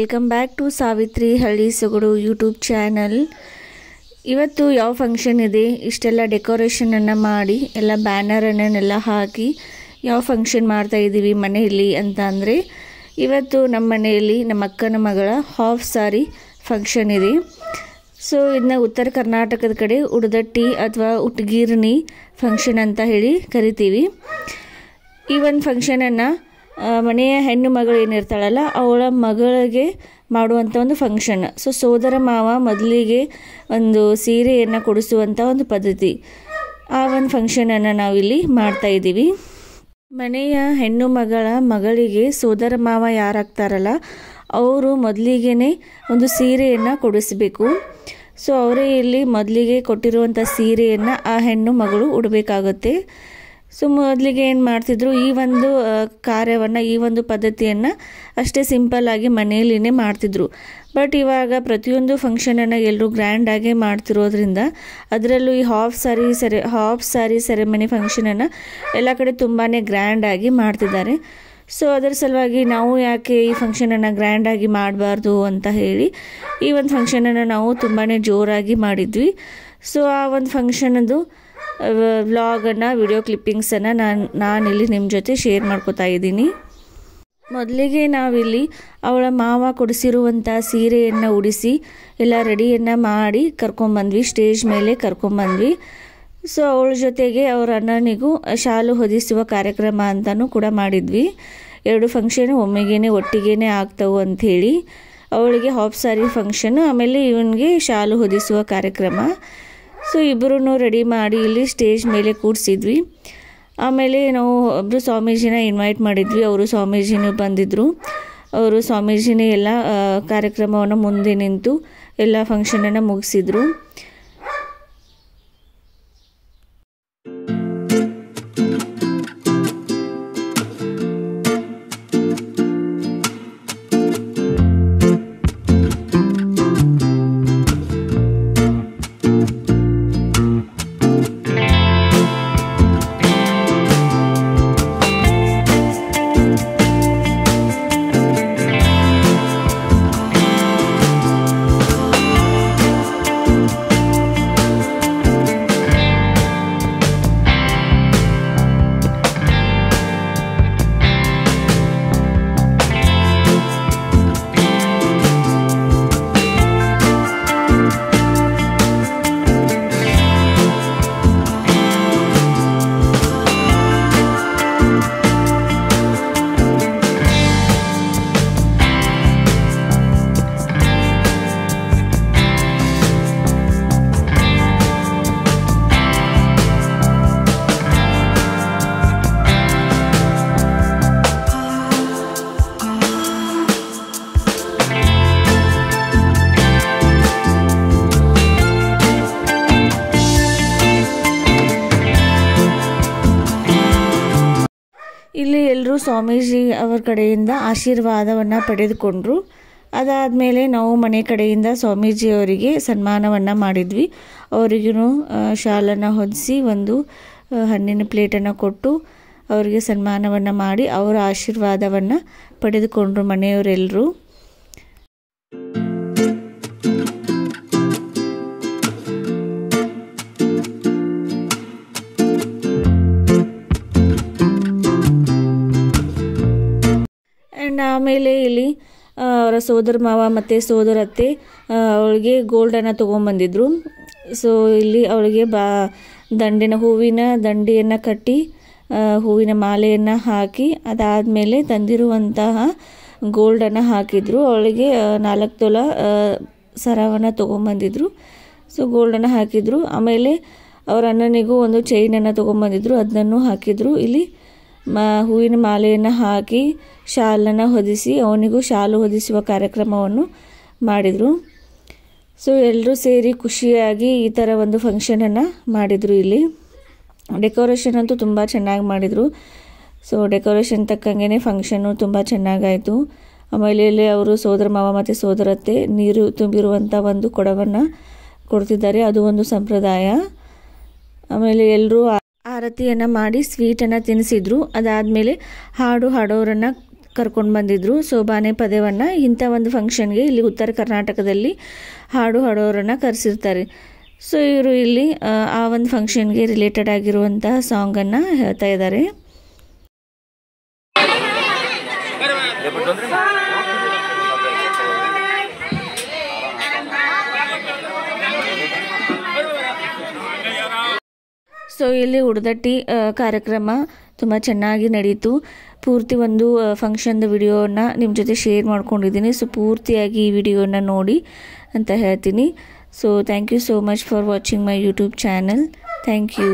Welcome back to Savitri ಹಳ್ಳಿ ಸೊಗಡು YouTube channel. ಇವತ್ತು ಯಾವ ಫಂಕ್ಷನ್ ಇದೆ, ಇಷ್ಟೆಲ್ಲ ಡೆಕೋರೇಷನನ್ನು ಮಾಡಿ ಎಲ್ಲ ಬ್ಯಾನರನ್ನೆಲ್ಲ ಹಾಕಿ ಯಾವ ಫಂಕ್ಷನ್ ಮಾಡ್ತಾ ಇದ್ದೀವಿ ಮನೆಯಲ್ಲಿ ಅಂತ ಅಂದರೆ, ಇವತ್ತು ನಮ್ಮ ಮನೆಯಲ್ಲಿ ನಮ್ಮ ಅಕ್ಕನ ಮಗಳ ಹಾಫ್ ಸಾರಿ ಫಂಕ್ಷನ್ ಇದೆ. ಸೊ ಇದನ್ನ ಉತ್ತರ ಕರ್ನಾಟಕದ ಕಡೆ ಉಡದಟ್ಟಿ ಅಥವಾ ಉಟ್ಗೀರ್ನಿ ಫಂಕ್ಷನ್ ಅಂತ ಹೇಳಿ ಕರಿತೀವಿ. ಈ ಒಂದು ಫಂಕ್ಷನನ್ನು ಮನೆಯ ಹೆಣ್ಣು ಮಗಳು ಏನಿರ್ತಾಳಲ್ಲ ಅವಳ ಮಗಳಿಗೆ ಮಾಡುವಂಥ ಒಂದು ಫಂಕ್ಷನ್. ಸೊ ಸೋದರ ಮಾವ ಮೊದಲಿಗೆ ಒಂದು ಸೀರೆಯನ್ನು ಕೊಡಿಸುವಂಥ ಒಂದು ಪದ್ಧತಿ, ಆ ಒಂದು ಫಂಕ್ಷನನ್ನು ನಾವಿಲ್ಲಿ ಮಾಡ್ತಾಯಿದ್ದೀವಿ. ಮನೆಯ ಹೆಣ್ಣು ಮಗಳಿಗೆ ಸೋದರ ಮಾವ ಯಾರಾಗ್ತಾರಲ್ಲ ಅವರು ಮೊದಲಿಗೆ ಒಂದು ಸೀರೆಯನ್ನು ಕೊಡಿಸಬೇಕು. ಸೊ ಅವರೇ ಇಲ್ಲಿ ಮೊದಲಿಗೆ ಕೊಟ್ಟಿರುವಂಥ ಸೀರೆಯನ್ನು ಆ ಹೆಣ್ಣು ಮಗಳು ಉಡಬೇಕಾಗುತ್ತೆ. ಸೊ ಮೊದಲಿಗೆ ಏನು ಮಾಡ್ತಿದ್ರು, ಈ ಒಂದು ಕಾರ್ಯವನ್ನು, ಈ ಒಂದು ಪದ್ಧತಿಯನ್ನು ಅಷ್ಟೇ ಸಿಂಪಲ್ಲಾಗಿ ಮನೆಯಲ್ಲಿನೇ ಮಾಡ್ತಿದ್ರು. ಬಟ್ ಇವಾಗ ಪ್ರತಿಯೊಂದು ಫಂಕ್ಷನನ್ನು ಎಲ್ಲರೂ ಗ್ರ್ಯಾಂಡಾಗಿ ಮಾಡ್ತಿರೋದ್ರಿಂದ, ಅದರಲ್ಲೂ ಈ ಹಾಫ್ ಸಾರಿ ಸೆರೆಮನಿ ಫಂಕ್ಷನನ್ನು ಎಲ್ಲ ಕಡೆ ತುಂಬಾ ಗ್ರ್ಯಾಂಡಾಗಿ ಮಾಡ್ತಿದ್ದಾರೆ. ಸೊ ಅದರ ಸಲುವಾಗಿ ನಾವು ಯಾಕೆ ಈ ಫಂಕ್ಷನನ್ನು ಗ್ರ್ಯಾಂಡಾಗಿ ಮಾಡಬಾರ್ದು ಅಂತ ಹೇಳಿ ಈ ಒಂದು ಫಂಕ್ಷನನ್ನು ನಾವು ತುಂಬಾ ಜೋರಾಗಿ ಮಾಡಿದ್ವಿ. ಸೊ ಆ ಒಂದು ಫಂಕ್ಷನದು ವ್ಲಾಗನ್ನು, ವಿಡಿಯೋ ಕ್ಲಿಪ್ಪಿಂಗ್ಸನ್ನು ನಾನಿಲ್ಲಿ ನಿಮ್ಮ ಜೊತೆ ಶೇರ್ ಮಾಡ್ಕೋತಾ ಇದ್ದೀನಿ. ಮೊದಲಿಗೆ ನಾವಿಲ್ಲಿ ಅವಳ ಮಾವ ಕೊಡಿಸಿರುವಂಥ ಸೀರೆಯನ್ನು ಉಡಿಸಿ ಎಲ್ಲ ರೆಡಿಯನ್ನು ಮಾಡಿ ಕರ್ಕೊಂಬಂದ್ವಿ, ಸ್ಟೇಜ್ ಮೇಲೆ ಕರ್ಕೊಂಬಂದ್ವಿ. ಸೊ ಅವಳ ಜೊತೆಗೆ ಅವ್ರ ಅಣ್ಣನಿಗೂ ಶಾಲು ಹೊದಿಸುವ ಕಾರ್ಯಕ್ರಮ ಅಂತಲೂ ಕೂಡ ಮಾಡಿದ್ವಿ. ಎರಡು ಫಂಕ್ಷನ್ ಒಟ್ಟಿಗೆ ಆಗ್ತವು ಅಂಥೇಳಿ ಅವಳಿಗೆ ಹಾಫ್ ಸಾರಿ ಫಂಕ್ಷನ್, ಆಮೇಲೆ ಇವನಿಗೆ ಶಾಲು ಹೊದಿಸುವ ಕಾರ್ಯಕ್ರಮ. ಸೊ ಇಬ್ಬರೂ ರೆಡಿ ಮಾಡಿ ಇಲ್ಲಿ ಸ್ಟೇಜ್ ಮೇಲೆ ಕೂಡಿಸಿದ್ವಿ. ಆಮೇಲೆ ನಾವು ಒಬ್ಬರು ಸ್ವಾಮೀಜಿನ ಇನ್ವೈಟ್ ಮಾಡಿದ್ವಿ, ಅವರು ಸ್ವಾಮೀಜಿನೂ ಬಂದಿದ್ದರು. ಅವರು ಸ್ವಾಮೀಜಿನೇ ಎಲ್ಲ ಕಾರ್ಯಕ್ರಮವನ್ನು ಮುಂದೆ ನಿಂತು ಎಲ್ಲ ಫಂಕ್ಷನನ್ನು ಮುಗಿಸಿದ್ರು. ಇಲ್ಲಿ ಎಲ್ಲರೂ ಸ್ವಾಮೀಜಿ ಅವರ ಕಡೆಯಿಂದ ಆಶೀರ್ವಾದವನ್ನು ಪಡೆದುಕೊಂಡ್ರು. ಅದಾದಮೇಲೆ ನಾವು ಮನೆ ಕಡೆಯಿಂದ ಸ್ವಾಮೀಜಿಯವರಿಗೆ ಸನ್ಮಾನವನ್ನು ಮಾಡಿದ್ವಿ. ಅವರಿಗೂ ಶಾಲನ್ನು ಹೊದಿಸಿ ಒಂದು ಹಣ್ಣಿನ ಪ್ಲೇಟನ್ನು ಕೊಟ್ಟು ಅವರಿಗೆ ಸನ್ಮಾನವನ್ನು ಮಾಡಿ ಅವರ ಆಶೀರ್ವಾದವನ್ನು ಪಡೆದುಕೊಂಡ್ರು ಮನೆಯವರೆಲ್ಲರೂ. ಆಮೇಲೆ ಇಲ್ಲಿ ಅವರ ಸೋದರ ಮಾವ ಮತ್ತು ಸೋದರತ್ತೆ ಅವಳಿಗೆ ಗೋಲ್ಡನ್ನು ತೊಗೊಂಬಂದಿದ್ರು. ಸೊ ಇಲ್ಲಿ ಅವಳಿಗೆ ಹೂವಿನ ದಂಡೆಯನ್ನು ಕಟ್ಟಿ ಹೂವಿನ ಮಾಲೆಯನ್ನು ಹಾಕಿ ಅದಾದಮೇಲೆ ತಂದಿರುವಂತಹ ಗೋಲ್ಡನ್ನು ಹಾಕಿದ್ರು. ಅವಳಿಗೆ 4 ತೊಲ ಸರವನ್ನು ತೊಗೊಂಬಂದಿದ್ರು. ಸೊ ಗೋಲ್ಡನ್ನು ಹಾಕಿದ್ರು. ಆಮೇಲೆ ಅವರ ಅಣ್ಣನಿಗೂ ಒಂದು ಚೈನನ್ನು ತೊಗೊಂಬಂದಿದ್ರು, ಅದನ್ನು ಹಾಕಿದ್ರು. ಇಲ್ಲಿ ಹೂವಿನ ಮಾಲೆಯನ್ನು ಹಾಕಿ ಶಾಲನ್ನು ಹೊದಿಸಿ ಅವನಿಗೂ ಶಾಲು ಹೊದಿಸುವ ಕಾರ್ಯಕ್ರಮವನ್ನು ಮಾಡಿದರು. ಸೊ ಎಲ್ಲರೂ ಸೇರಿ ಖುಷಿಯಾಗಿ ಈ ಥರ ಒಂದು ಫಂಕ್ಷನನ್ನು ಮಾಡಿದರು. ಇಲ್ಲಿ ಡೆಕೋರೇಷನ್ ಅಂತೂ ತುಂಬ ಚೆನ್ನಾಗಿ ಮಾಡಿದರು. ಸೊ ಡೆಕೋರೇಷನ್ ತಕ್ಕಂಗೆ ಫಂಕ್ಷನ್ನು ತುಂಬ ಚೆನ್ನಾಗಾಯಿತು. ಆಮೇಲೆ ಇಲ್ಲಿ ಅವರು ಸೋದರ ಮಾವ ಮತ್ತು ಸೋದರತ್ತೆ ನೀರು ತುಂಬಿರುವಂಥ ಒಂದು ಕೊಡವನ್ನು ಕೊಡ್ತಿದ್ದಾರೆ, ಅದು ಒಂದು ಸಂಪ್ರದಾಯ. ಆಮೇಲೆ ಎಲ್ಲರೂ ಆರತಿಯನ್ನು ಮಾಡಿ ಸ್ವೀಟನ್ನು ತಿನ್ನಿಸಿದ್ರು. ಅದಾದಮೇಲೆ ಹಾಡು ಹಾಡೋರನ್ನು ಕರ್ಕೊಂಡು ಬಂದಿದ್ದರು. ಸೊ ಬಾನೆ ಪದ್ಯವನ್ನು ಇಂಥ ಒಂದು ಫಂಕ್ಷನ್ಗೆ ಇಲ್ಲಿ ಉತ್ತರ ಕರ್ನಾಟಕದಲ್ಲಿ ಹಾಡೋರನ್ನು ಕರೆಸಿರ್ತಾರೆ. ಸೊ ಇವರು ಇಲ್ಲಿ ಆ ಒಂದು ಫಂಕ್ಷನ್ಗೆ ರಿಲೇಟೆಡ್ ಆಗಿರುವಂತಹ ಸಾಂಗನ್ನು ಹೇಳ್ತಾ ಇದ್ದಾರೆ. ಸೊ ಇಲ್ಲಿ ಉಡದಟ್ಟಿ ಕಾರ್ಯಕ್ರಮ ತುಂಬ ಚೆನ್ನಾಗಿ ನಡೀತು. ಪೂರ್ತಿ ಒಂದು ಫಂಕ್ಷನ್ದು ವಿಡಿಯೋನ ನಿಮ್ಮ ಜೊತೆ ಶೇರ್ ಮಾಡ್ಕೊಂಡಿದ್ದೀನಿ. ಸೊ ಪೂರ್ತಿಯಾಗಿ ಈ ವಿಡಿಯೋನ ನೋಡಿ ಅಂತ ಹೇಳ್ತೀನಿ. So thank you so much for watching my YouTube channel. Thank you.